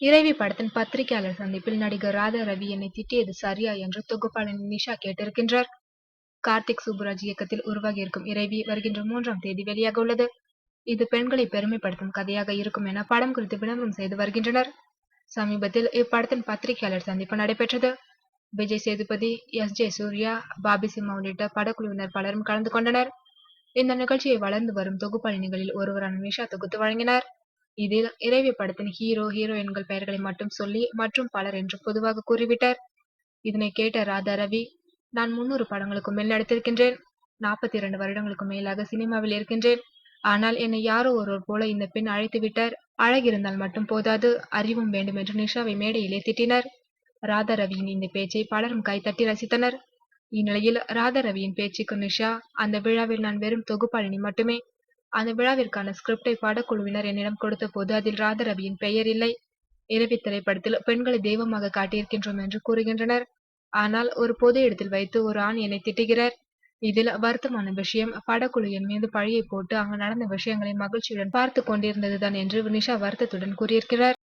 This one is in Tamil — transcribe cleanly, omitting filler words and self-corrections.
இறைவி படத்தின் பத்திரிகையாளர் சந்திப்பில் நடிகர் ராதா ரவி என்னை திட்டியது சரியா என்று தொகுப்பாளர் நிஷா கேட்டிருக்கின்றார். கார்த்திக் சுப்புராஜ் இயக்கத்தில் உருவாகியிருக்கும் இறைவி வருகின்ற 3ஆம் தேதி வெளியாக உள்ளது. இது பெண்களை பெருமைப்படுத்தும் கதையாக இருக்கும் என படம் குறித்து விளம்பரம் செய்து வருகின்றனர். சமீபத்தில் இப்படத்தின் பத்திரிகையாளர் சந்திப்பு நடைபெற்றது. விஜய் சேதுபதி, எஸ்.ஜே. சூர்யா, பாபி சிம்மா உள்ளிட்ட படக்குழுவினர் பலரும் கலந்து கொண்டனர். இந்த நிகழ்ச்சியை வளர்ந்து வரும் தொகுப்பாளினிகளில் ஒருவரான நிஷா தொகுத்து வழங்கினார். இதில் இறைவி படத்தின் ஹீரோ, ஹீரோயின்கள் பெயர்களை மட்டும் சொல்லி மற்றும் பலர் என்று பொதுவாக கூறிவிட்டார். இதனை கேட்ட ராதா ரவி, நான் 300 படங்களுக்கு மேல் நடித்திருக்கின்றேன். 42 வருடங்களுக்கு மேலாக சினிமாவில் இருக்கின்றேன். ஆனால் என்னை யாரோ ஒருவர் போல இந்த பெண் அழைத்து விட்டார். அழகிருந்தால் மட்டும் போதாது, அறிவும் வேண்டும் என்று நிஷாவை மேடையிலே திட்டினார். ராதா ரவியின் இந்த பேச்சை பலரும் கைத்தட்டி ரசித்தனர். இந்நிலையில் ராதா ரவியின் பேச்சுக்கு நிஷா, அந்த விழாவில் நான் வெறும் தொகுப்பாளினி மட்டுமே. அந்த விழாவிற்கான ஸ்கிரிப்டை படக்குழுவினர் என்னிடம் கொடுத்த போது அதில் ராதா ரவியின் பெயர் இல்லை. இறைவி திரைப்படத்தில் பெண்களை தெய்வமாக காட்டியிருக்கின்றோம் என்று கூறுகின்றனர். ஆனால் ஒரு பொது இடத்தில் வைத்து ஒரு ஆண் என்னை திட்டுகிறார். இதில் வருத்தமான விஷயம், படக்குழு என் மீது பழியை போட்டு அங்கு நடந்த விஷயங்களை மகிழ்ச்சியுடன் பார்த்து கொண்டிருந்ததுதான் என்று நிஷா வருத்தத்துடன் கூறியிருக்கிறார்.